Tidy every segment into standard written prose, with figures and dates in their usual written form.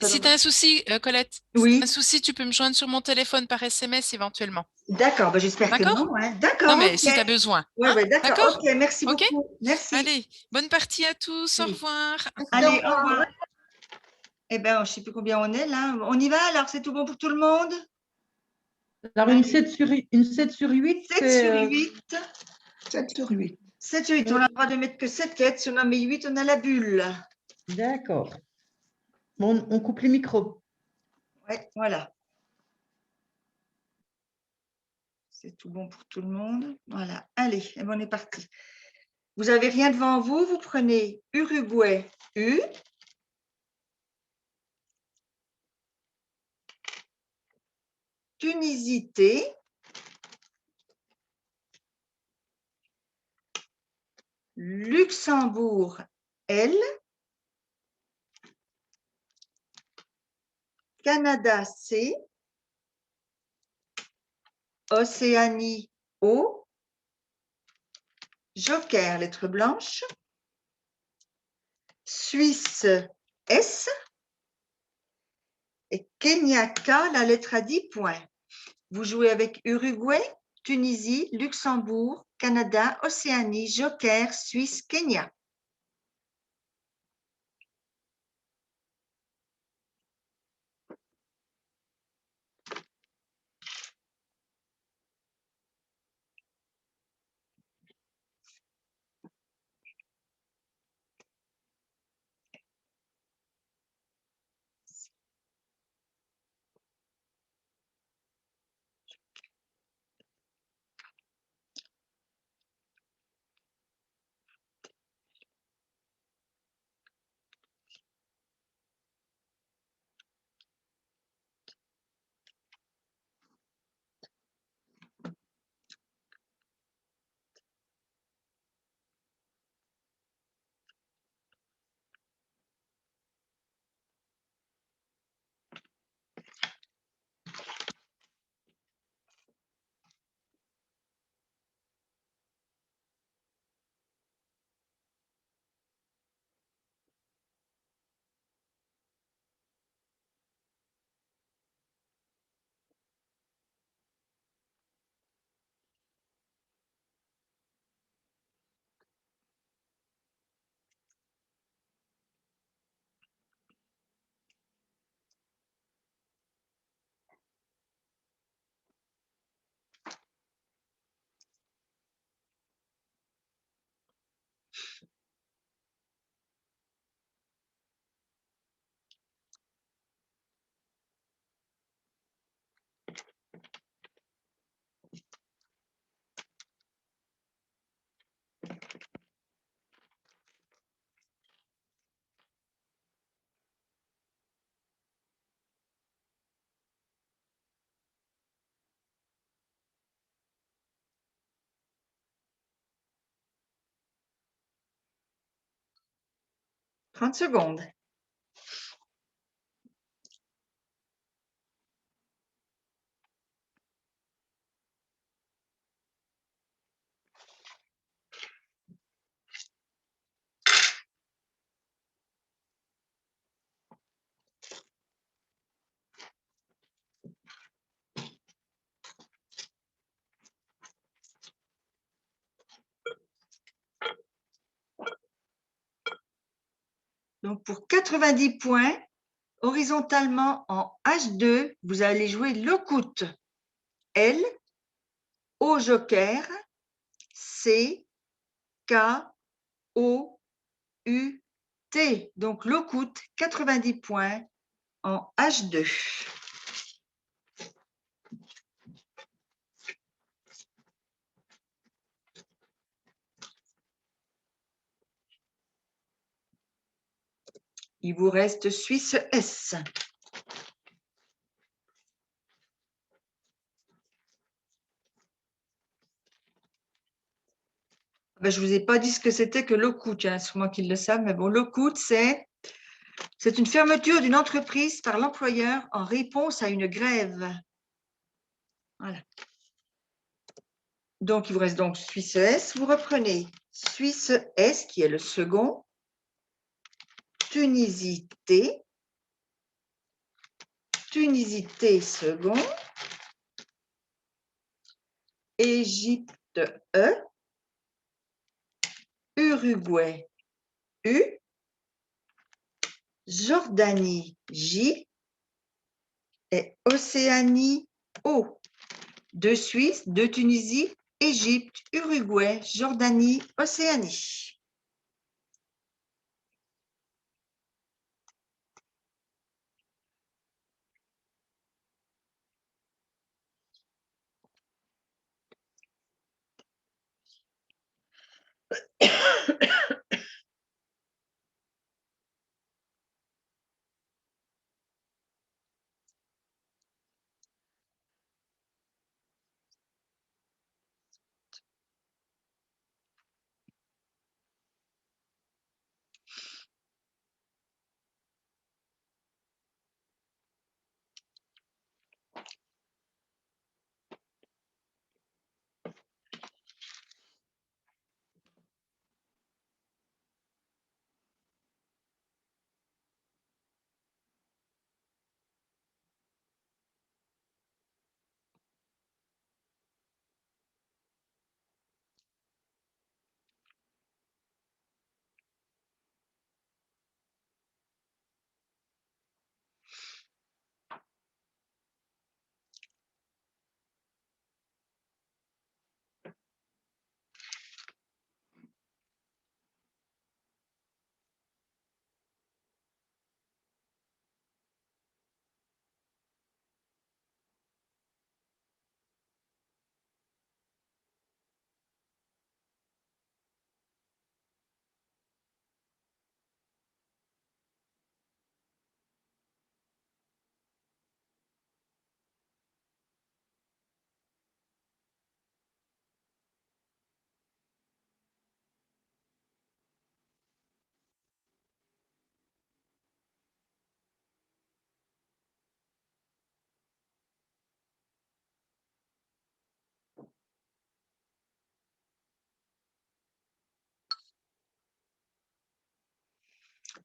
Si tu as un souci, Colette, si tu as un Oui, souci, tu peux me joindre sur mon téléphone par SMS éventuellement. d'accord. Ben, j'espère que D'accord? non, hein. Non, D'accord, mais ok. si tu as besoin. Ouais, Hein? ouais, d'accord. D'accord? Ok, merci OK? beaucoup. Merci. Allez, bonne partie à tous. Au Oui. revoir. Allez, au revoir. Eh bien, je ne sais plus combien on est là. On y va alors, c'est tout bon pour tout le monde? Alors, Allez, une 7 sur 8, 7 c'est. sur 8. 7 sur 8. 7 sur 8, on a le droit de mettre que 7 têtes. Si on en met 8, on a la bulle. D'accord. Bon, on coupe les micros. Ouais, voilà. C'est tout bon pour tout le monde. Voilà. Allez, eh ben, on est parti. Vous n'avez rien devant vous. Vous prenez Uruguay, U. Tunisie, T. Luxembourg, L. Canada, C. Océanie, O. Joker, lettre blanche. Suisse, S. Et Kenya, K, la lettre à 10 points. Vous jouez avec Uruguay, Tunisie, Luxembourg, Canada, Océanie, Joker, Suisse, Kenya. « 30 secondes. Donc, pour 90 points, horizontalement en H2, vous allez jouer le coût. L, O joker, C, K, O, U, T. Donc, le coût, 90 points en H2. Il vous reste Suisse S. Ben, je ne vous ai pas dit ce que c'était que lock-out, il y en a sûrement qui le savent, mais bon, lock-out, c'est une fermeture d'une entreprise par l'employeur en réponse à une grève. Voilà. Donc, il vous reste donc Suisse S. Vous reprenez Suisse S, qui est le second, Tunisie T, Tunisie, T second. Égypte, E. Uruguay, U. Jordanie, J. Et Océanie, O. De Suisse, de Tunisie, Égypte, Uruguay, Jordanie, Océanie.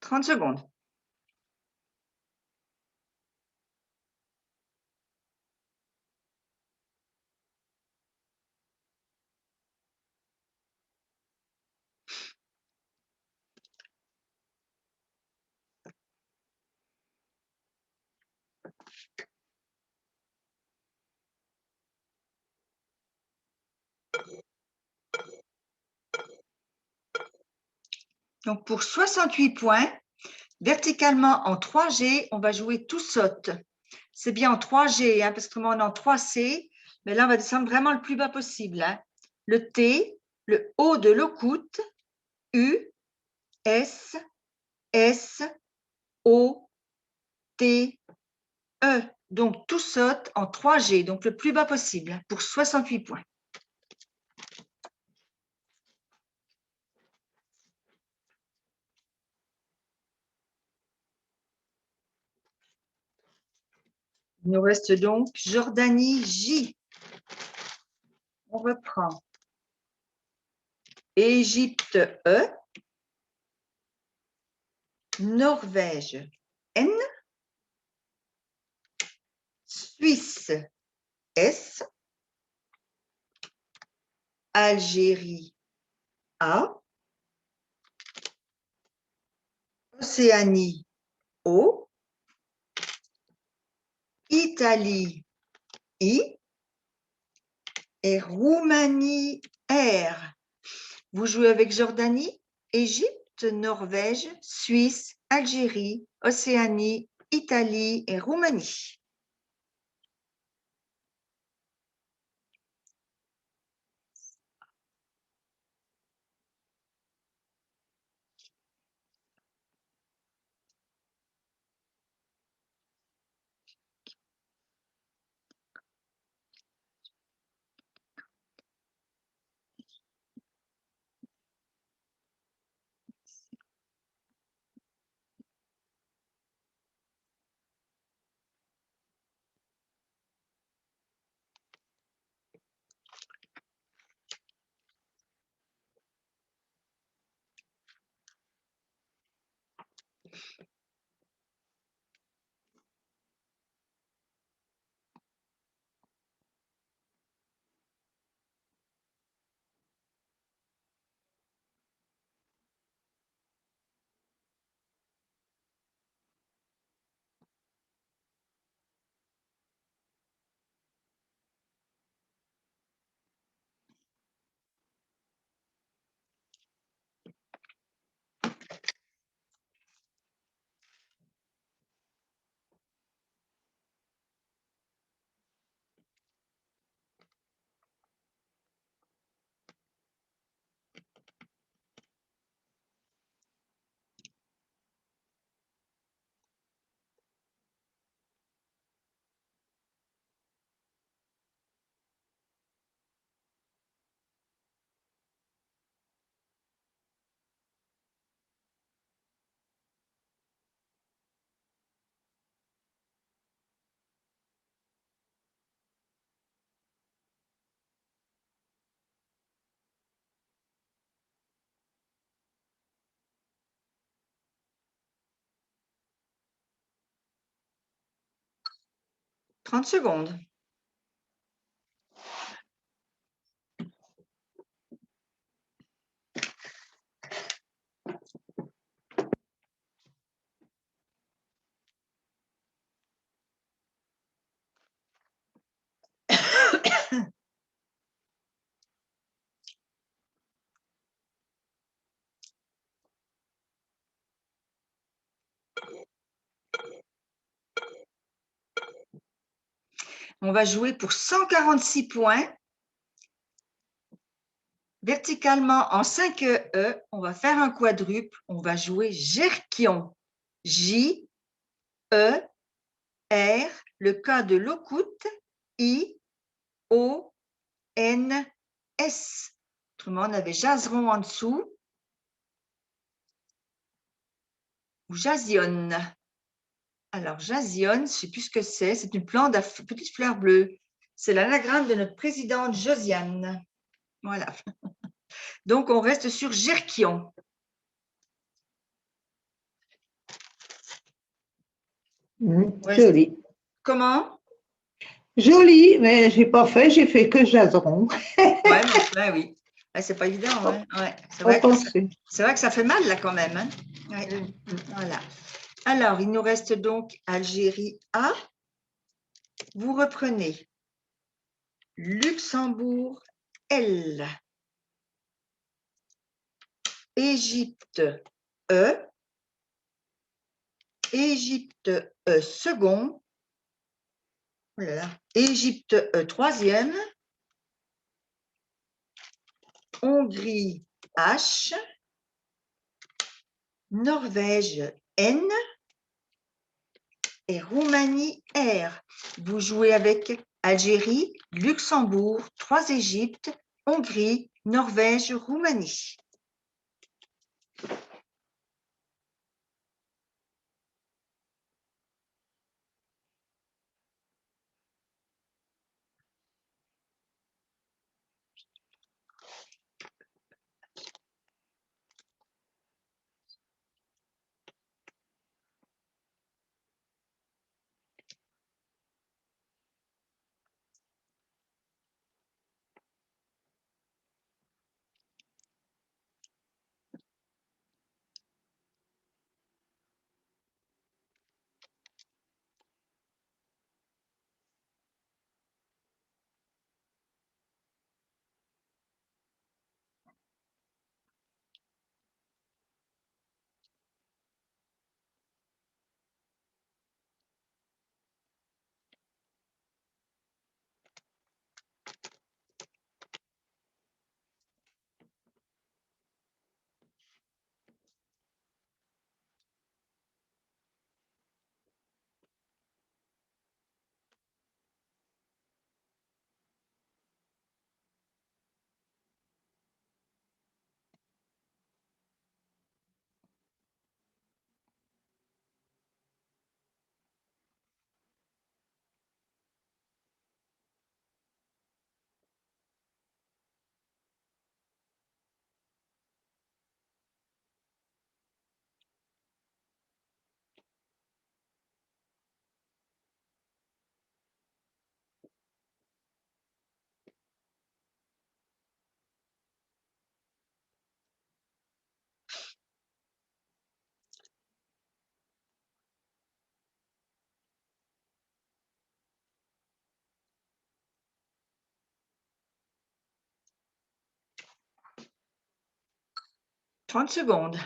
« 30 secondes. Donc, pour 68 points, verticalement en 3G, on va jouer tout saute. C'est bien en 3G, hein, parce que on est en 3C, mais là, on va descendre vraiment le plus bas possible. Hein. Le T, le O de l'ocoute, U, S, S, O, T, E. Donc, tout saute en 3G, donc le plus bas possible, hein, pour 68 points. Il nous reste donc Jordanie, J. On reprend. Égypte, E. Norvège, N. Suisse, S. Algérie, A. Océanie, O. Italie, I. Et Roumanie, R. Vous jouez avec Jordanie, Égypte, Norvège, Suisse, Algérie, Océanie, Italie et Roumanie. 30 secondes. On va jouer pour 146 points. Verticalement en 5 E, on va faire un quadruple. On va jouer Jerkion. J, E, R, le K de Locoute, I, O, N, S. Autrement, on avait Jazeron en dessous. Ou Jasionne. Alors, Jasionne, je ne sais plus ce que c'est. C'est une plante à petites fleurs bleues. C'est l'anagramme de notre présidente Josiane. Voilà. Donc, on reste sur Jerkion. Joli. Comment? Joli, mais j'ai pas fait, j'ai fait que Jazeron. Ouais, oui. C'est pas évident. Hein? Ouais. C'est vrai que ça fait mal là quand même. Hein? Ouais. Voilà. Alors, il nous reste donc Algérie A. Vous reprenez Luxembourg L. Égypte E. Égypte E second. Oh là là. Égypte E troisième. Hongrie H. Norvège N. Et Roumanie R. Vous jouez avec Algérie, Luxembourg, 3 Égyptes, Hongrie, Norvège, Roumanie. « 30 secondes.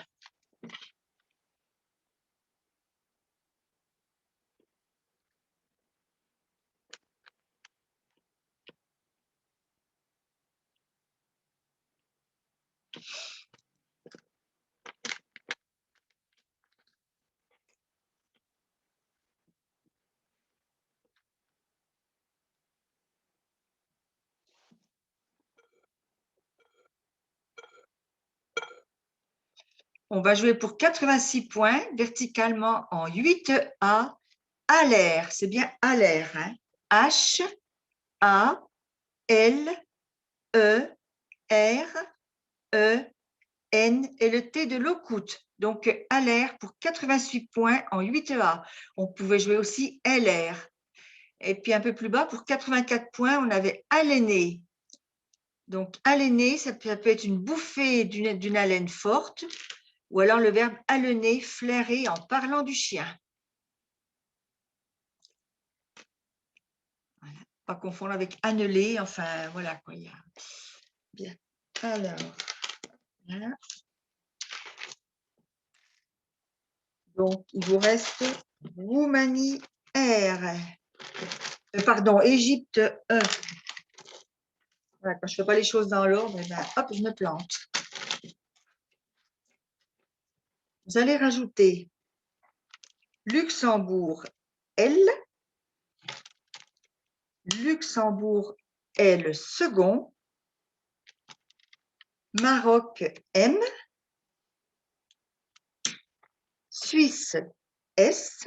On va jouer pour 86 points, verticalement en 8A, à l'air. C'est bien à l'air. Hein? H, A, L, E, R, E, N et le T de Locoute. Donc, à l'air pour 88 points en 8A. On pouvait jouer aussi LR. Et puis un peu plus bas, pour 84 points, on avait haleiner. Donc, haleiner, ça peut être une bouffée d'une haleine forte, ou alors le verbe halener, flairer en parlant du chien. Voilà. Pas confondre avec anneler, enfin, voilà quoi. Il y a... Bien. Alors, voilà. Donc, il vous reste Roumanie, R. Pardon, Égypte, E. Voilà, quand je ne fais pas les choses dans l'ordre, eh ben, hop, je me plante. Vous allez rajouter Luxembourg, L. Luxembourg, L second. Maroc, M. Suisse, S.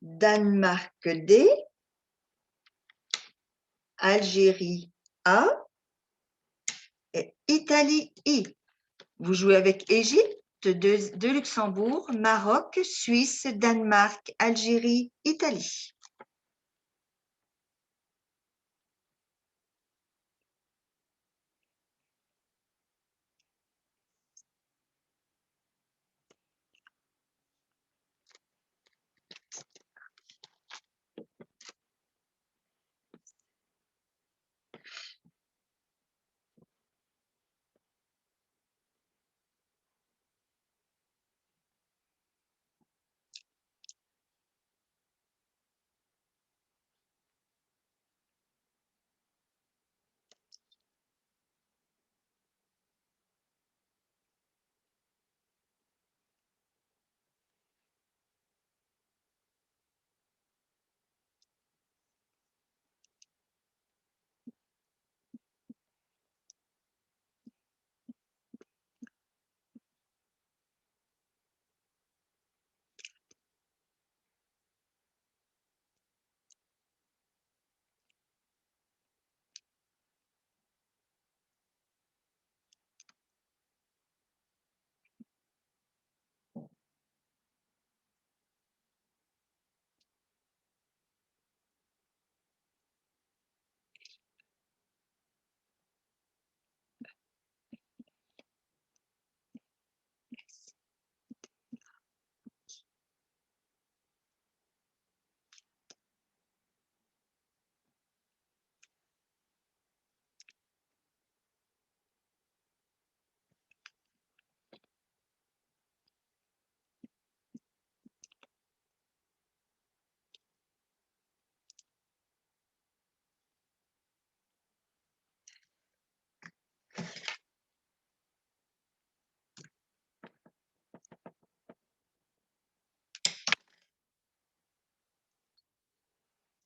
Danemark, D. Algérie, A. Et Italie, I. Vous jouez avec Égypte, de Luxembourg, Maroc, Suisse, Danemark, Algérie, Italie.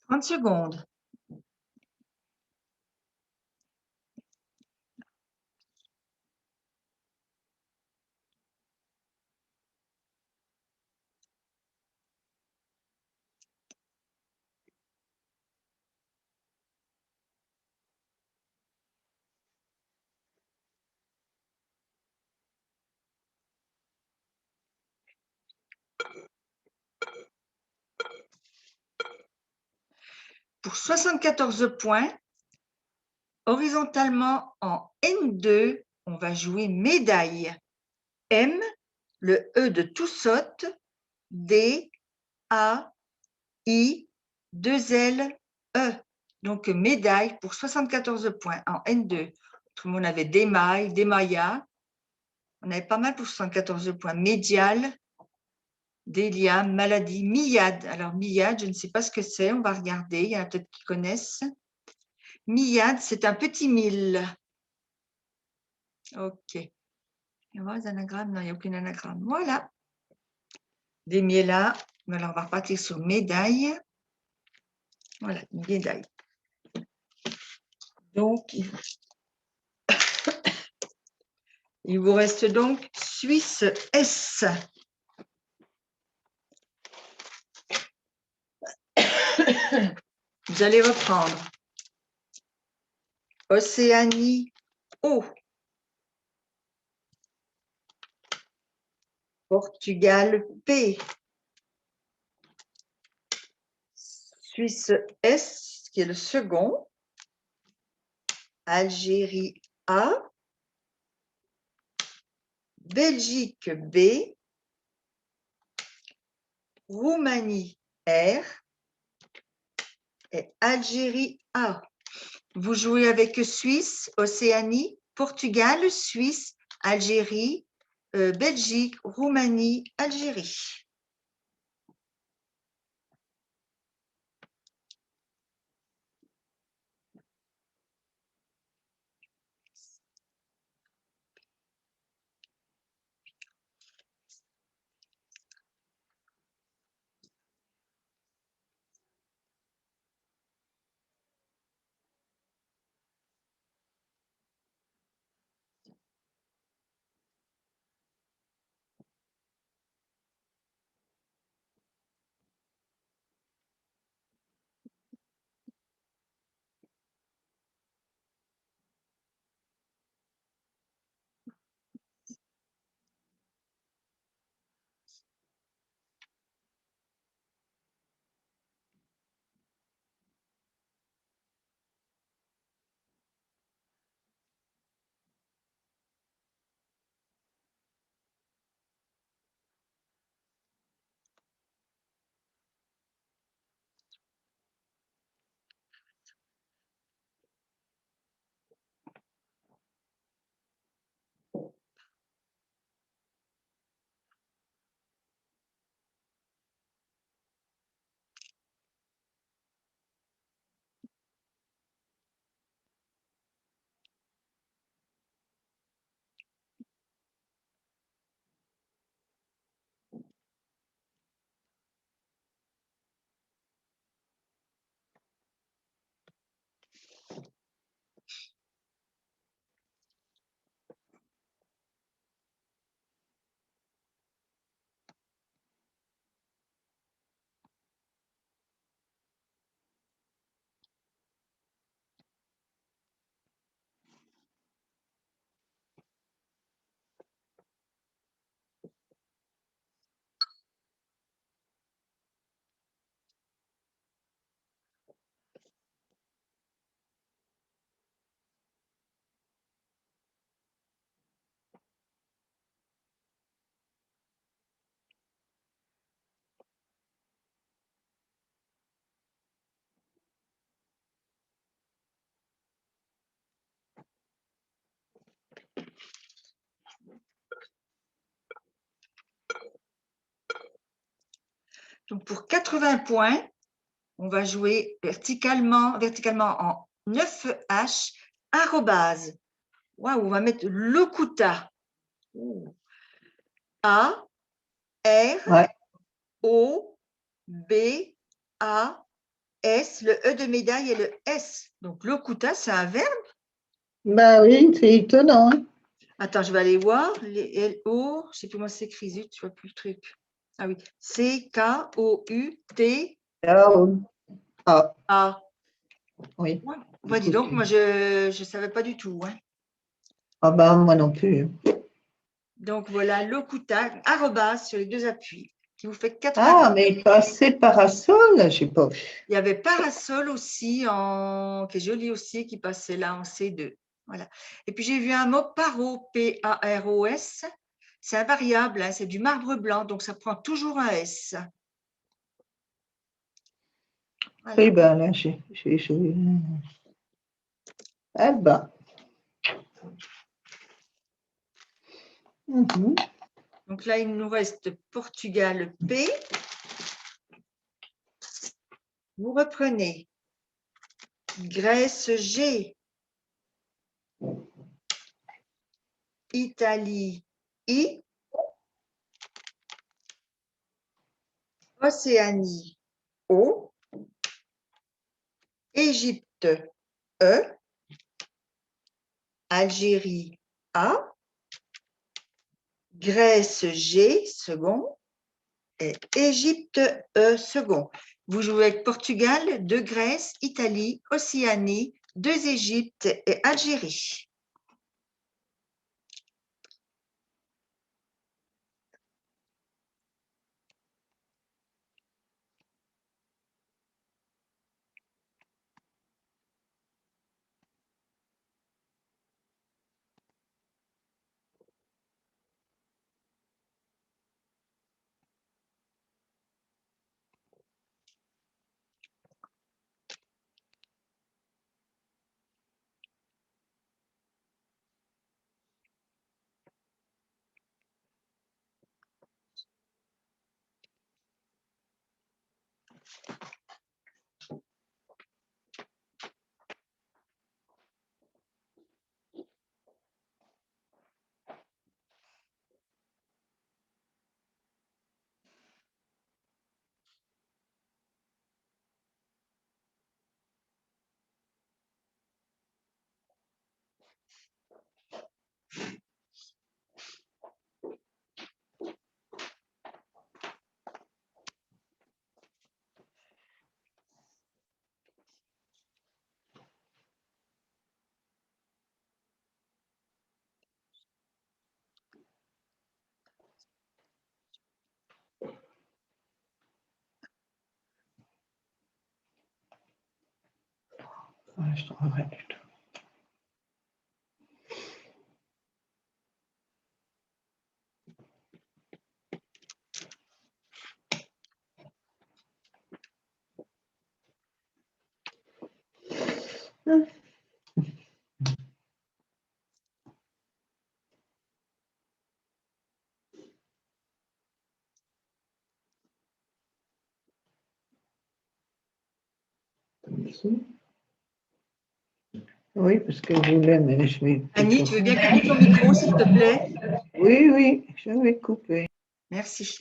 « 30 secondes. Pour 74 points, horizontalement en N2, on va jouer médaille. M, le E de tout saute, D, A, I, 2 L, E. Donc, médaille pour 74 points en N2. Tout le monde avait démaille, démailla. On avait pas mal pour 74 points. Médial, délia, maladie, myade. Alors, myade, je ne sais pas ce que c'est. On va regarder. Il y en a peut-être qui connaissent. Myade, c'est un petit mille. OK. Il y a des anagrammes? Non, il n'y a aucun anagramme. Voilà. Des là. Alors, on va repartir sur médaille. Voilà, médaille. Donc, il vous reste donc Suisse S. Vous allez reprendre Océanie O. Portugal P. Suisse S, qui est le second. Algérie A. Belgique B. Roumanie R. Et Algérie A. Vous jouez avec Suisse, Océanie, Portugal, Suisse, Algérie, Belgique, Roumanie, Algérie. Donc, pour 80 points, on va jouer verticalement en 9H, arrobase. Waouh, on va mettre Locuta. A, R, O, B, A, S, le E de médaille et le S. Donc, Locuta, c'est un verbe. Bah oui, c'est étonnant. Hein. Attends, je vais aller voir. Les L-O, je ne sais plus comment c'est écrit, zut, tu vois plus le truc. Ah oui, C-K-O-U-T-A. A. Oui. Ouais. Bah, dis donc, moi, je ne savais pas du tout. Hein. Ah bah moi non plus. Donc, voilà, Locuta, arrobase sur les deux appuis, qui vous fait 80. Ah, mais passer parasol, je sais pas. Il y avait Parasol aussi, qui est joli aussi, qui passait là en C2. Voilà. Et puis, j'ai vu un mot paro, P-A-R-O-S. C'est un variable, hein, c'est du marbre blanc, donc ça prend toujours un S. Voilà. Oui, ben là, Eh ben. Donc là, il nous reste Portugal P. Vous reprenez Grèce G. Italie I. Océanie O. Égypte E. Algérie A. Grèce G second et Égypte E second. Vous jouez avec Portugal, deux Grèce, Italie, Océanie, deux Égypte et Algérie. Je trouverai du tout. Ici. Oui, parce que je voulais, mais je vais... Annie, tu veux bien couper ton micro, s'il te plaît? Oui, oui, je vais couper. Merci.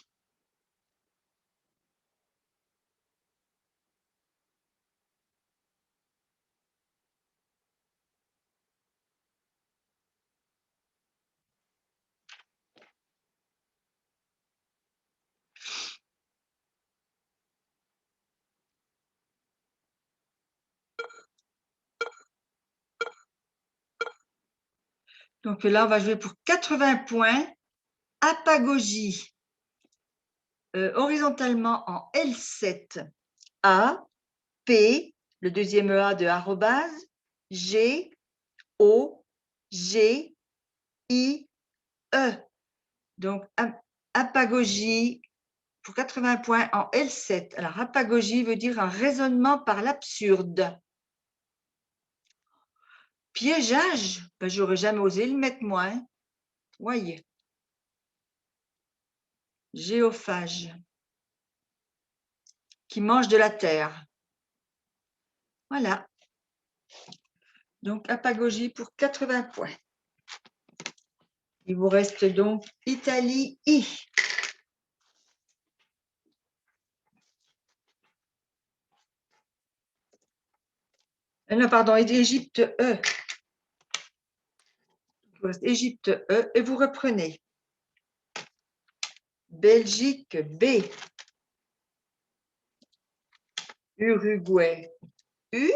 Donc là, on va jouer pour 80 points. Apagogie. Horizontalement en L7. A, P, le deuxième A de arrobase, G, O, G, I, E. Donc, apagogie pour 80 points en L7. Alors, apagogie veut dire un raisonnement par l'absurde. Piégeage, ben, j'aurais jamais osé le mettre moi. Hein. Voyez. Géophage, qui mange de la terre. Voilà. Donc, apagogie pour 80 points. Il vous reste donc Italie, I. Non, pardon, Égypte, E. Il vous reste Égypte, E, et vous reprenez. Belgique, B. Uruguay, U.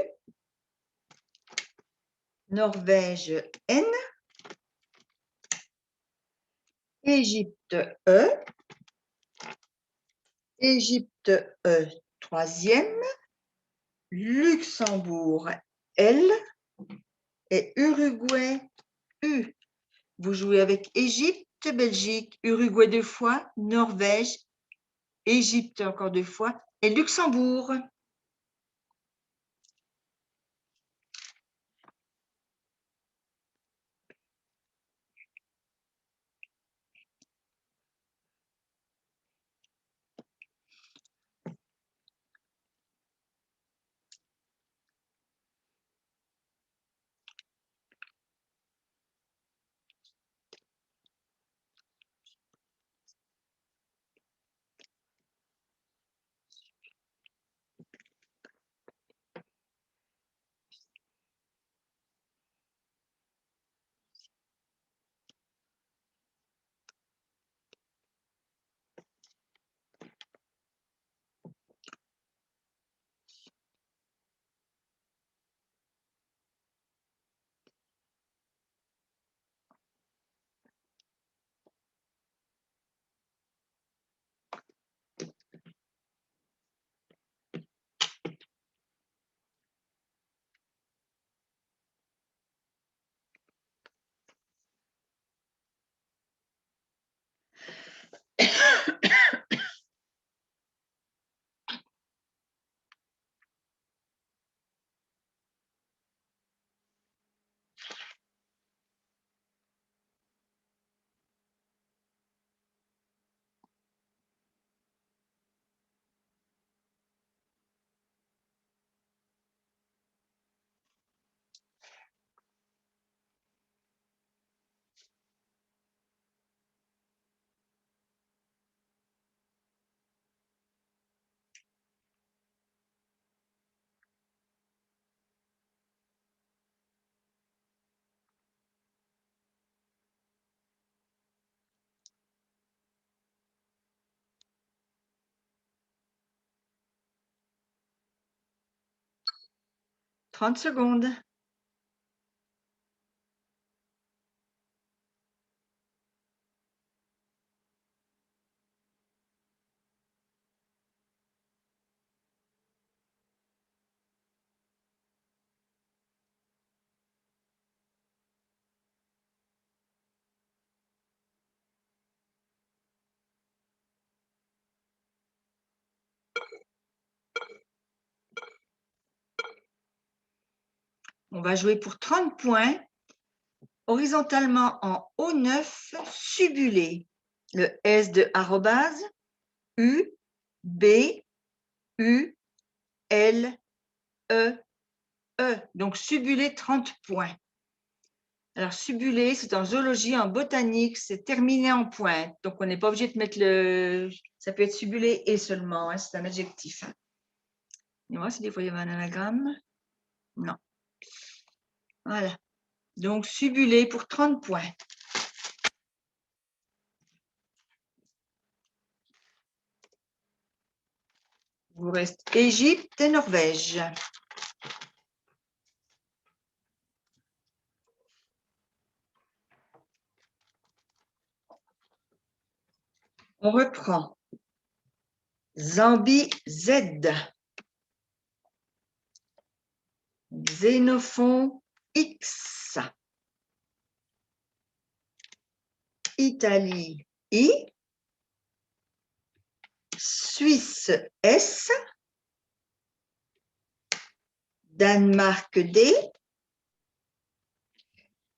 Norvège, N. Égypte, E. Égypte, E, troisième. Luxembourg, L. Et Uruguay, U. Vous jouez avec Égypte, Belgique, Uruguay 2 fois, Norvège, Égypte encore 2 fois et Luxembourg. 30 secondes. On va jouer pour 30 points, horizontalement en O9, subulé. Le S de arrobase, U, B, U, L, E, E. Donc, subulé 30 points. Alors, subulé, c'est en zoologie, en botanique, c'est terminé en pointe. Donc, on n'est pas obligé de mettre le… Ça peut être subulé et seulement, hein, c'est un adjectif. Dis-moi si des fois il y avait un anagramme. Non. Voilà. Donc, subulé pour 30 points. Il vous reste Égypte et Norvège. On reprend. Zambie, Z. Xénophon, X. Italie, I. Suisse, S. Danemark, D.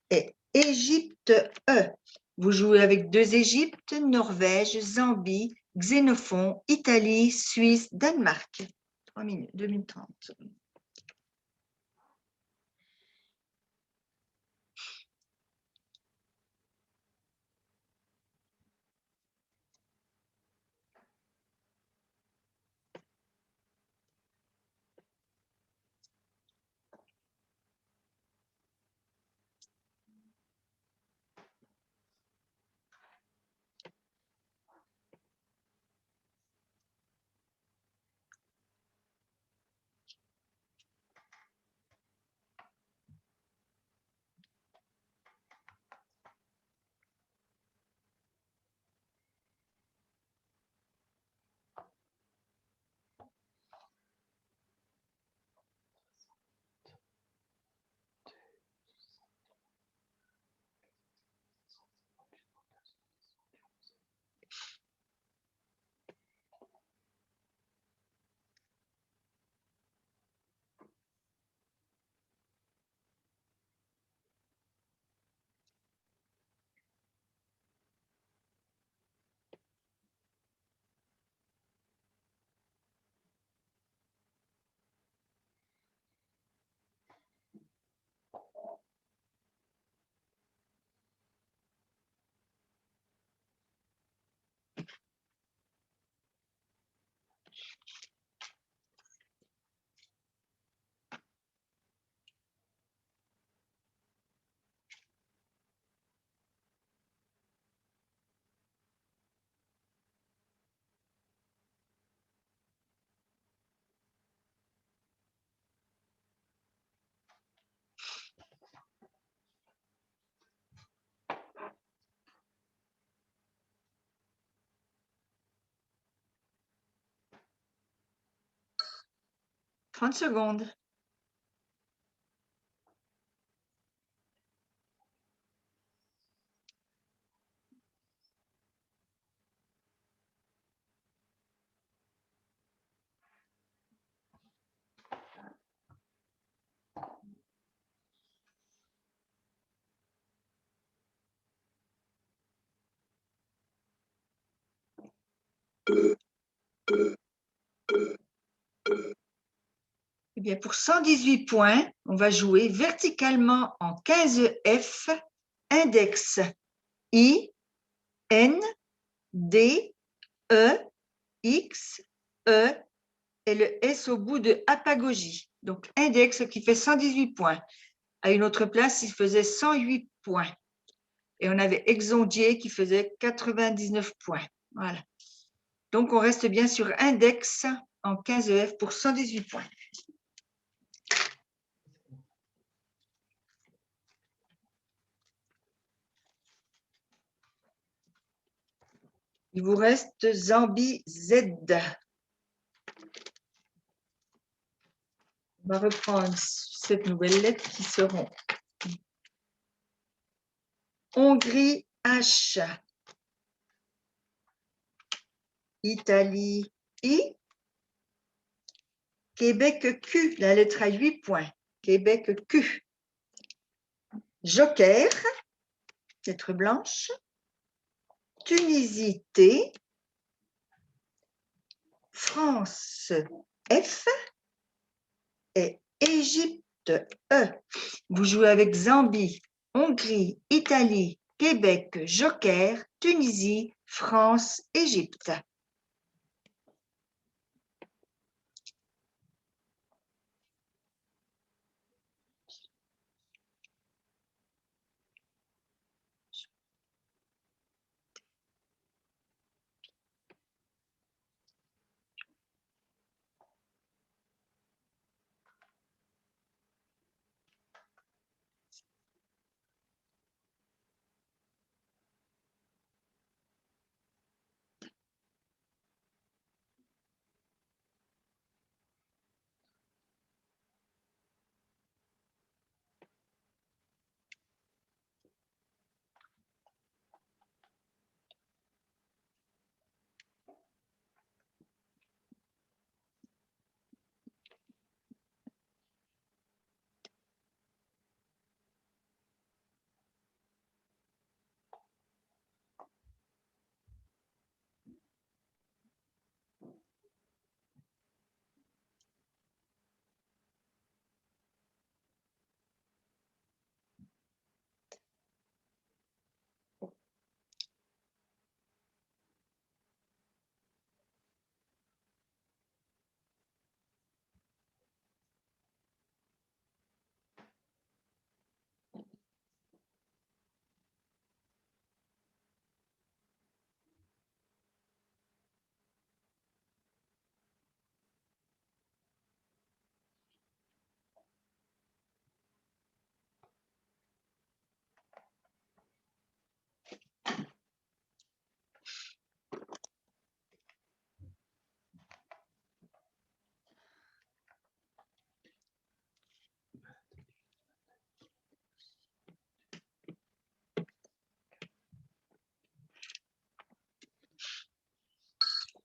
Et Égypte, E. Vous jouez avec 2 Égyptes, Norvège, Zambie, Xénophon, Italie, Suisse, Danemark. 3 minutes, 2 minutes 30. « 30 secondes. Eh bien, pour 118 points, on va jouer verticalement en 15F, index I, N, D, E, X, E et le S au bout de apagogie. Donc, index qui fait 118 points. À une autre place, il faisait 108 points. Et on avait exondier qui faisait 99 points. Voilà. Donc, on reste bien sur index en 15F pour 118 points. Il vous reste Zambie Z. On va reprendre cette nouvelle lettre qui seront Hongrie H, Italie I, Québec Q, la lettre à 8 points, Québec Q, Joker, lettre blanche, Tunisie T, France F et Égypte E. Vous jouez avec Zambie, Hongrie, Italie, Québec, Joker, Tunisie, France, Égypte. «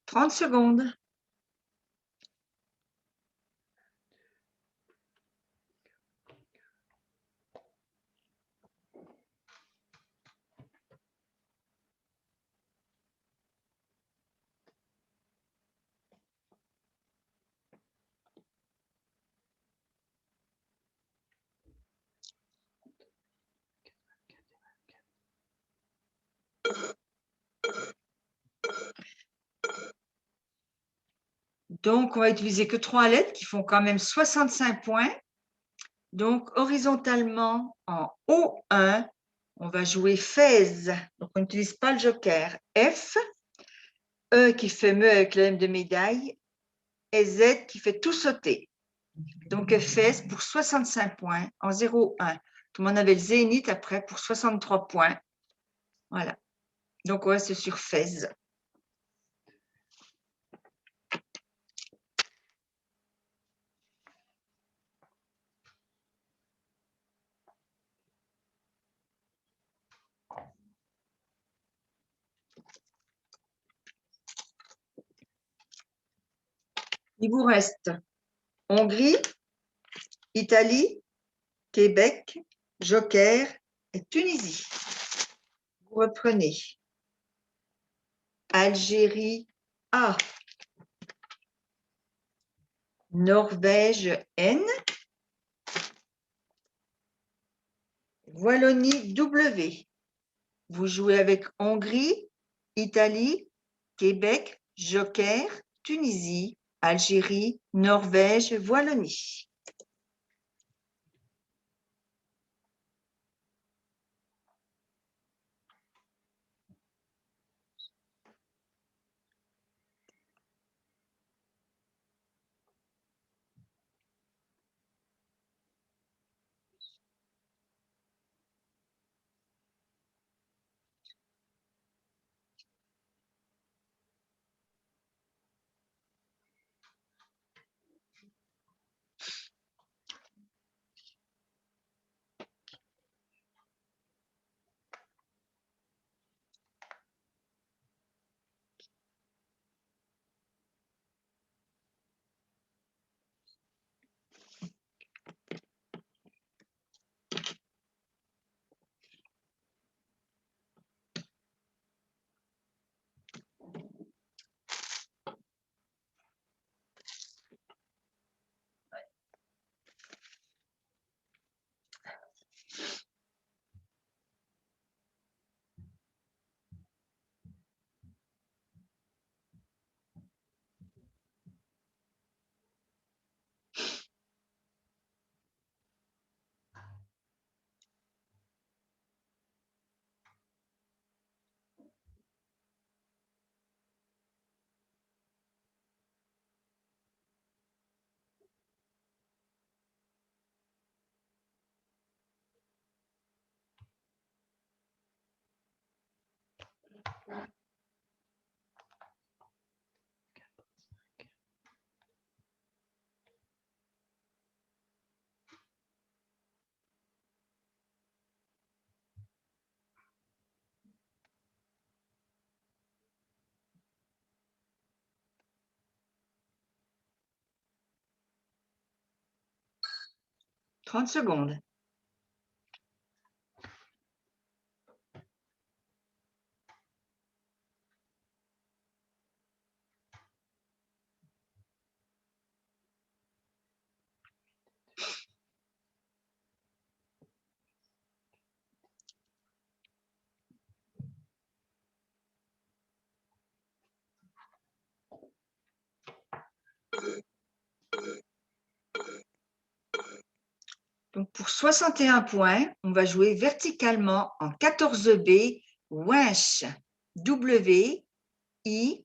30 secondes. Donc, on va utiliser que 3 lettres qui font quand même 65 points. Donc, horizontalement, en O1, on va jouer Fès. Donc, on n'utilise pas le joker. F, E qui fait me avec le M de médaille, et Z qui fait tout sauter. Donc, Fès pour 65 points en 0-1. Tout le monde avait le zénith après pour 63 points. Voilà. Donc, on reste sur Fès. Il vous reste Hongrie, Italie, Québec, Joker et Tunisie. Vous reprenez Algérie A, Norvège N, Wallonie W. Vous jouez avec Hongrie, Italie, Québec, Joker, Tunisie, Algérie, Norvège, Wallonie. 30 secondes. Donc, pour 61 points, on va jouer verticalement en 14B, winch, W, I,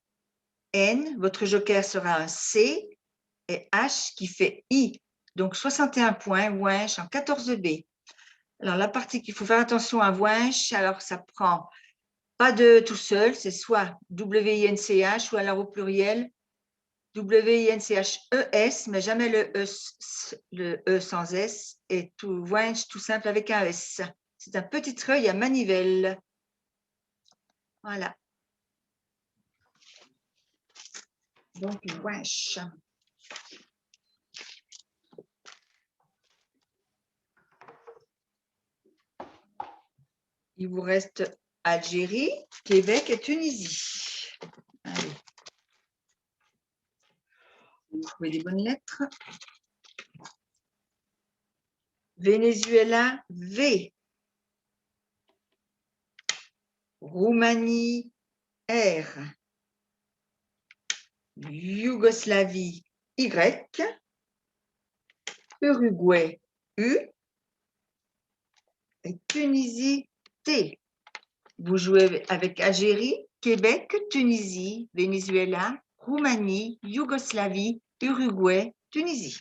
N. Votre joker sera un C et H qui fait I. Donc, 61 points, winch en 14B. Alors, la partie qu'il faut faire attention à winch, alors ça prend pas de tout seul, c'est soit W-I-N-C-H ou alors au pluriel W-I-N-C-H-E-S, mais jamais le E sans S, et tout winch tout simple avec un S. C'est un petit treuil à manivelle. Voilà. Donc, winch. Il vous reste Algérie, Québec et Tunisie. Allez. Vous trouvez des bonnes lettres. Venezuela, V. Roumanie, R. Yougoslavie, Y. Uruguay, U. Et Tunisie, T. Vous jouez avec Algérie, Québec, Tunisie, Venezuela, Roumanie, Yougoslavie, Uruguay, Tunisie.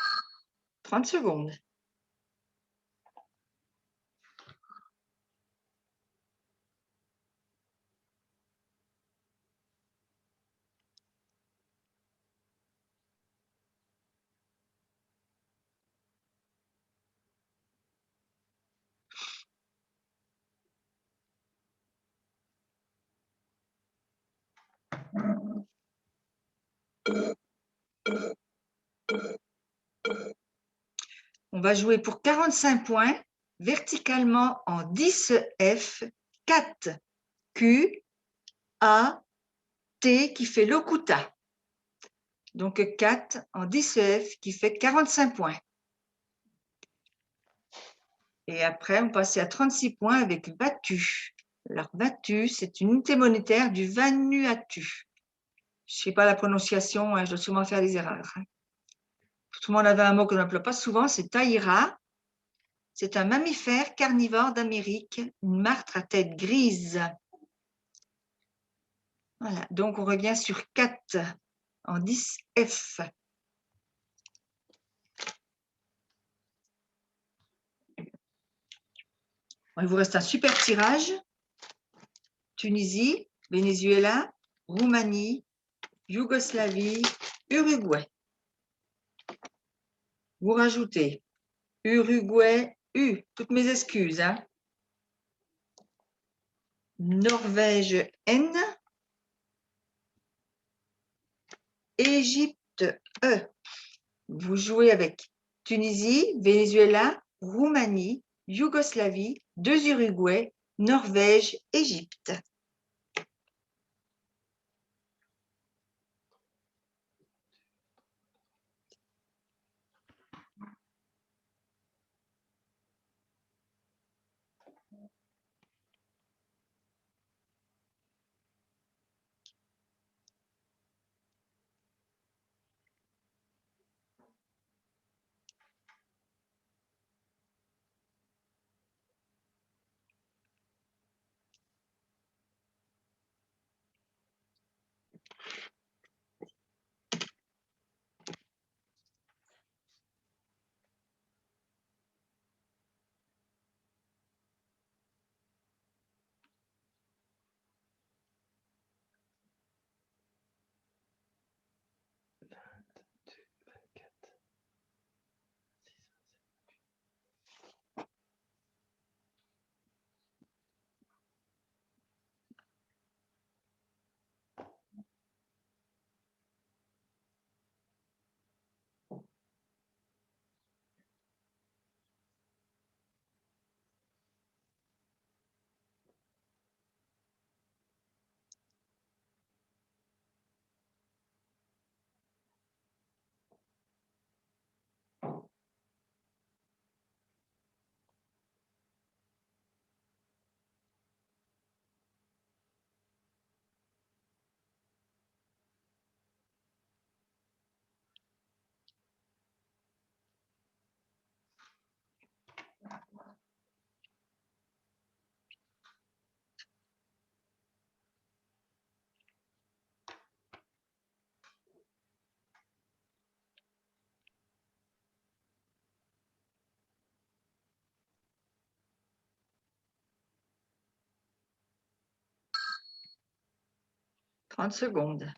« 30 secondes. On va jouer pour 45 points, verticalement en 10 F, 4 Q, A, T qui fait l'okuta. Donc 4 en 10 F qui fait 45 points. Et après, on passe à 36 points avec Vatu. Alors, Vatu, c'est une unité monétaire du Vanuatu. Je ne sais pas la prononciation, hein, je dois sûrement faire des erreurs. Tout le monde avait un mot qu'on n'emploie pas souvent, c'est Taïra. c'est un mammifère carnivore d'Amérique, une martre à tête grise. Voilà, donc on revient sur 4 en 10F. Il vous reste un super tirage. Tunisie, Venezuela, Roumanie, Yougoslavie, Uruguay. Vous rajoutez Uruguay, toutes mes excuses. Hein. Norvège, N. Égypte, E. Vous jouez avec Tunisie, Venezuela, Roumanie, Yougoslavie, 2 Uruguay, Norvège, Égypte. « 30 secondes.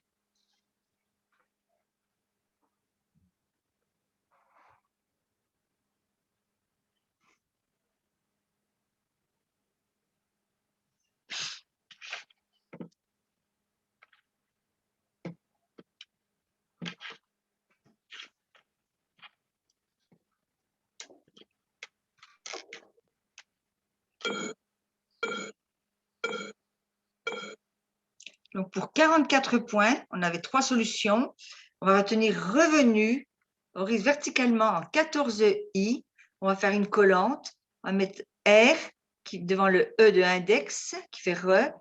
Donc, pour 44 points, on avait 3 solutions. On va retenir revenu, horizon verticalement en 14i. On va faire une collante. On va mettre R qui, devant le E de index qui fait re,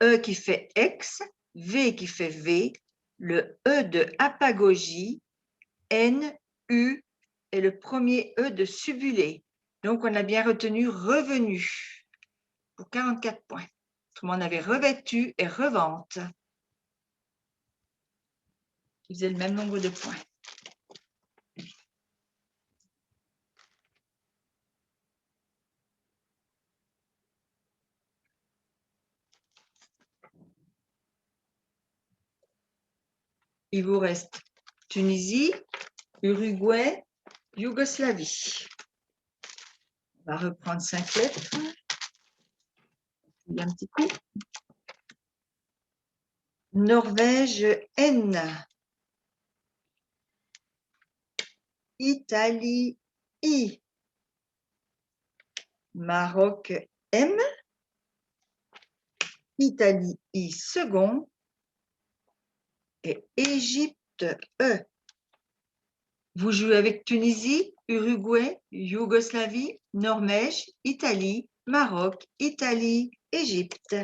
E qui fait X, V qui fait V, le E de apagogie, N, U et le premier E de subulé. Donc, on a bien retenu revenu pour 44 points. Autrement, on avait revêtu et revente. Qui faisait le même nombre de points. Il vous reste Tunisie, Uruguay, Yougoslavie. On va reprendre 5 lettres. Il y a un petit coup. Norvège, N. Italie, I. Maroc, M. Italie, I second. Et Égypte, E. Vous jouez avec Tunisie, Uruguay, Yougoslavie, Norvège, Italie, Maroc, Italie, Égypte.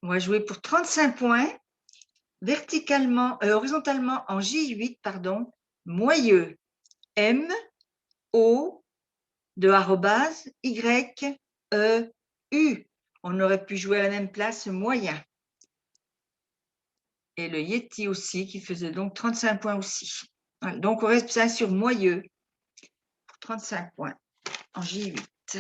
On va jouer pour 35 points, horizontalement en J8, pardon, moyeu, M, O, de arrobase, Y, E, U. On aurait pu jouer à la même place moyen. Et le Yeti aussi, qui faisait donc 35 points aussi. Voilà, donc, on reste bien sur moyeu pour 35 points en J8.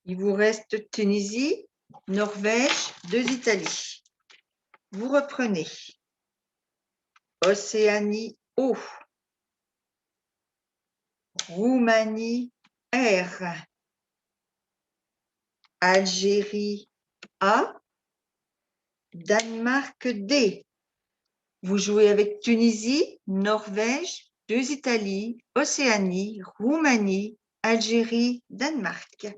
Il vous reste Tunisie, Norvège, 2 Italie. Vous reprenez Océanie, O, Roumanie, R, Algérie, A, Danemark, D. Vous jouez avec Tunisie, Norvège, 2 Italie, Océanie, Roumanie, Algérie, Danemark.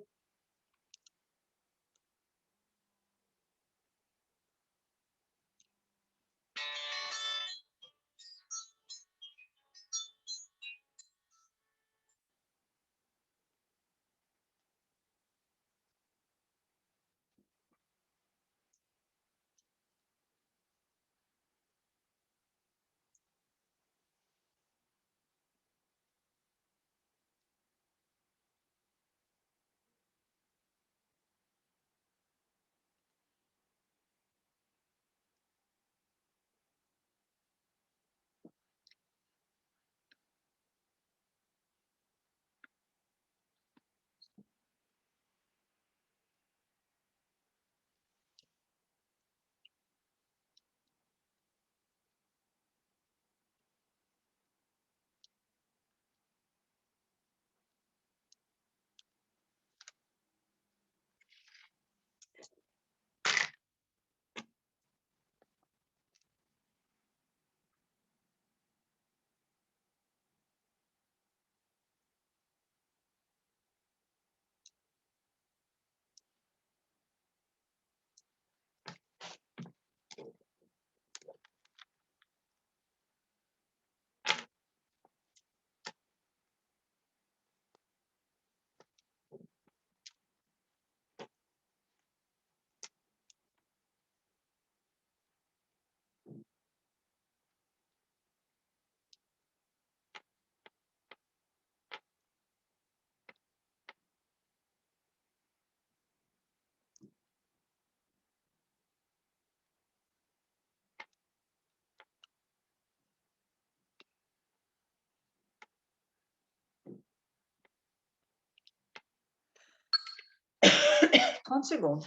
« 30 secondes.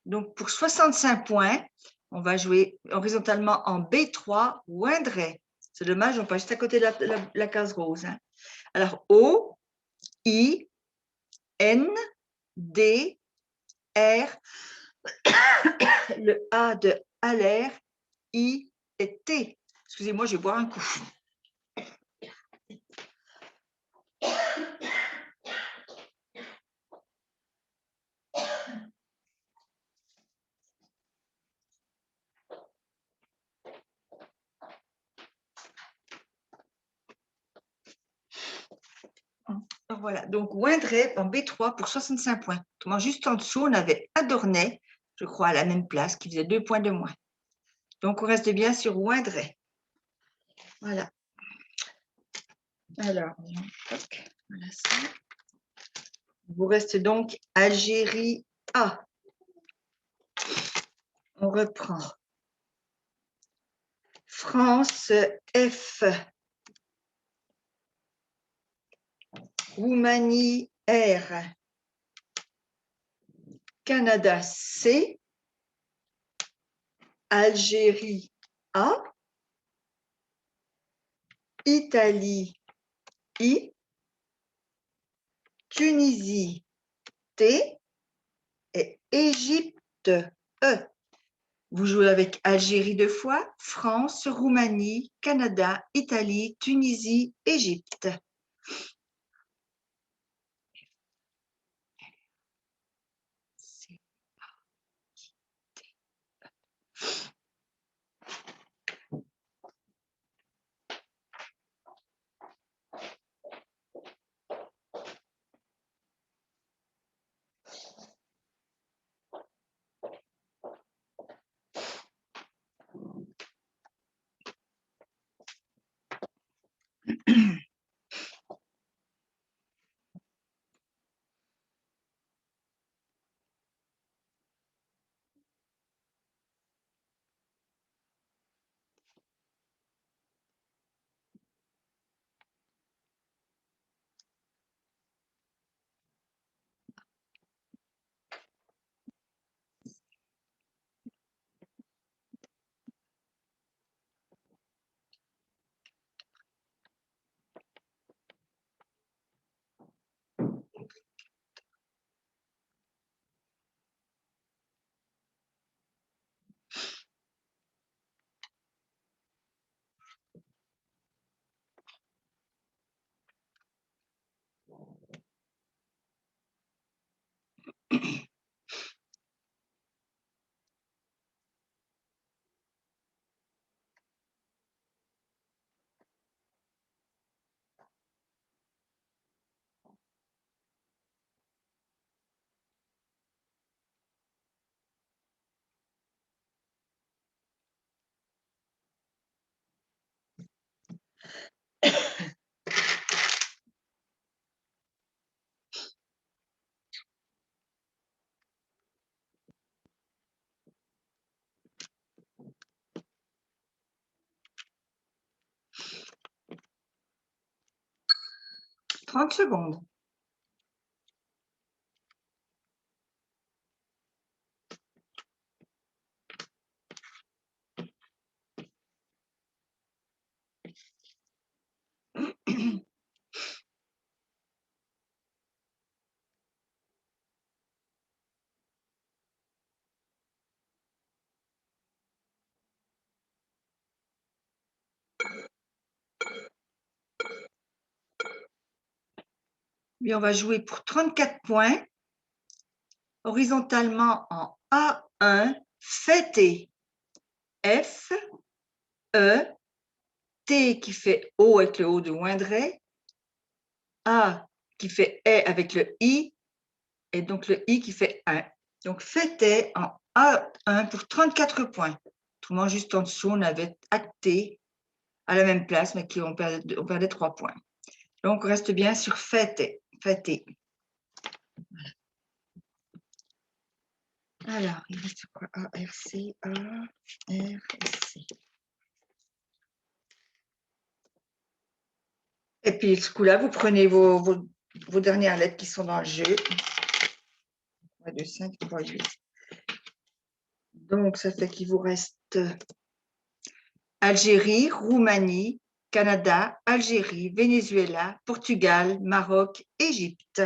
Donc, pour 65 points, on va jouer horizontalement en B3 ou Indrais. C'est dommage, on passe juste à côté de la case rose. Hein. Alors, O, I, N, D, R, le A de Aller, I et T. Excusez-moi, je vais boire un coup. Alors voilà, donc Windray en B3 pour 65 points. Autrement, juste en dessous, on avait Adornay, je crois, à la même place, qui faisait 2 points de moins. Donc, on reste bien sur Windray. Voilà. Alors, voilà ça. Il vous reste donc Algérie A. On reprend. France F. Roumanie R. Canada C. Algérie A. Italie, I. Tunisie, T. Et Égypte, E. Vous jouez avec Algérie 2 fois, France, Roumanie, Canada, Italie, Tunisie, Égypte. « 30 secondes. Et on va jouer pour 34 points, horizontalement en A1, fêté, F, E, T qui fait O avec le O de Windray, A qui fait E avec le I, et donc le I qui fait 1. Donc fêté en A1 pour 34 points. Autrement, juste en dessous, on avait acté à la même place, mais on perdait 3 points. Donc, on reste bien sur fêté. Fêté. Alors, il reste quoi? A, R, C, A, R, C. Et puis, ce coup-là, vous prenez vos dernières lettres qui sont dans le jeu. 1, 2, 5, 3, 8. Donc, ça fait qu'il vous reste Algérie, Roumanie, Canada, Algérie, Venezuela, Portugal, Maroc, Égypte.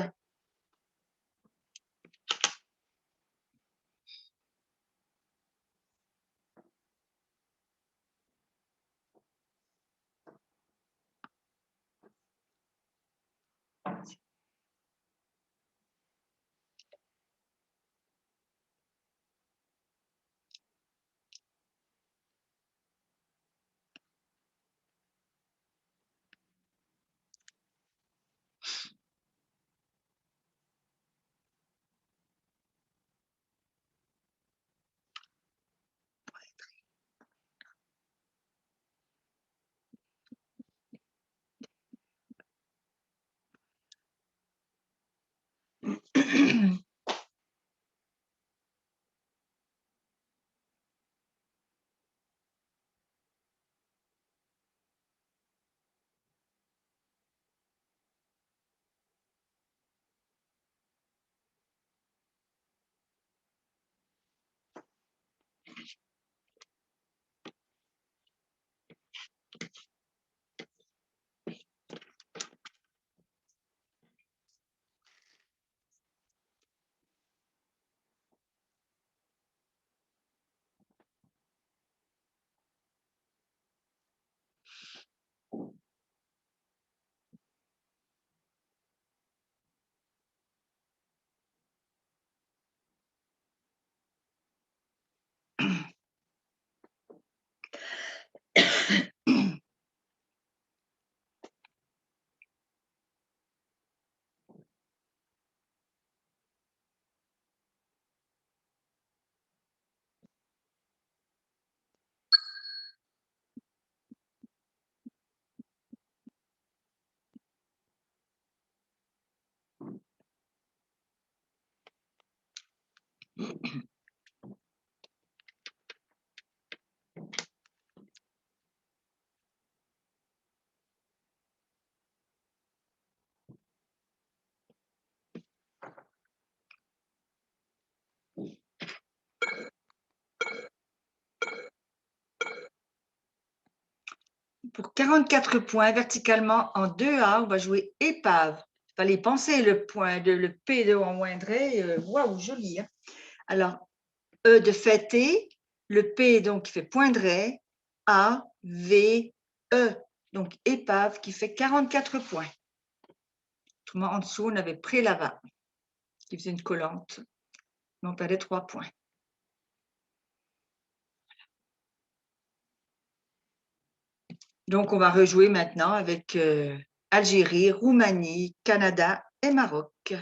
Pour 44 points, verticalement en 2A, on va jouer épave. Il fallait penser le P de Wendré. Waouh, joli. Hein. Alors, E de fêter, le P donc qui fait poindré, A, V, E. Donc, épave qui fait 44 points. Autrement, en dessous, on avait pré-lava qui faisait une collante. Mais on perdait 3 points. Donc, on va rejouer maintenant avec Algérie, Roumanie, Canada et Maroc.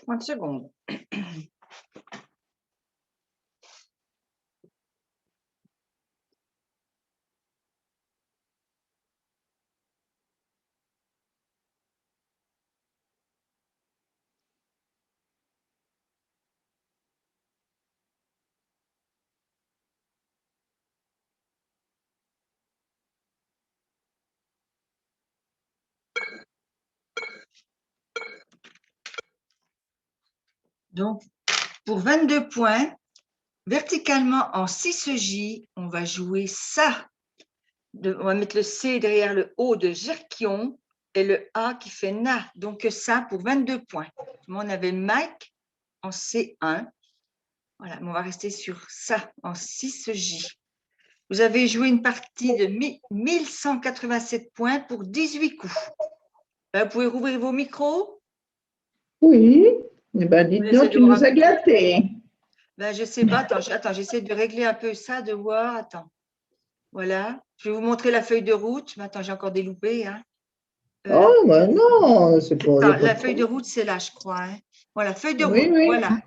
Une seconde. Donc, pour 22 points, verticalement en 6J, on va jouer ça. On va mettre le C derrière le O de Gerquion et le A qui fait Na. Donc, ça pour 22 points. On avait Mike en C1. Voilà, mais on va rester sur ça en 6J. Vous avez joué une partie de 1187 points pour 18 coups. Vous pouvez rouvrir vos micros? Oui. Eh ben, dites donc, tu nous as gâtés. Ben, je ne sais pas. Attends, j'essaie de régler un peu ça, de voir. Attends. Voilà. Je vais vous montrer la feuille de route. Mais attends, j'ai encore des loupés. Hein. Oh, ben non, c'est pas… Attends, la feuille de route, c'est là, je crois. Hein. Voilà, feuille de route. Oui. Voilà.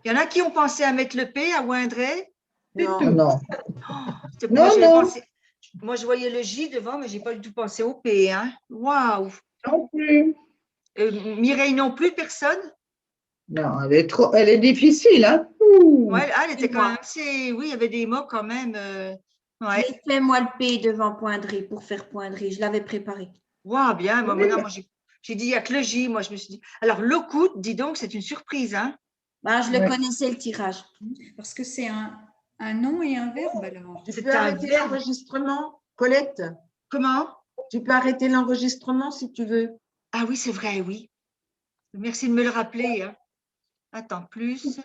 Il y en a qui ont pensé à mettre le P à Windré? Non. Moi, je voyais le J devant, mais je n'ai pas du tout pensé au P. Hein. Waouh! Non plus. Mireille non plus, personne? Non, elle est difficile, hein? Ouais, elle était quand même assez… Oui, il y avait des mots quand même. Ouais. J'ai fait moi le P devant poindré pour faire poindré. Je l'avais préparé. Waouh, bien. Moi, j'ai dit, il n'y a que le J. Moi, je me suis dit… Alors, l'Ocout, dis donc, c'est une surprise. Hein. Je le connaissais, le tirage. Parce que c'est un nom et un verbe, alors. Tu peux arrêter l'enregistrement, Colette? Comment? Tu peux arrêter l'enregistrement si tu veux. Ah oui, c'est vrai, oui. Merci de me le rappeler. Hein. Attends, plus.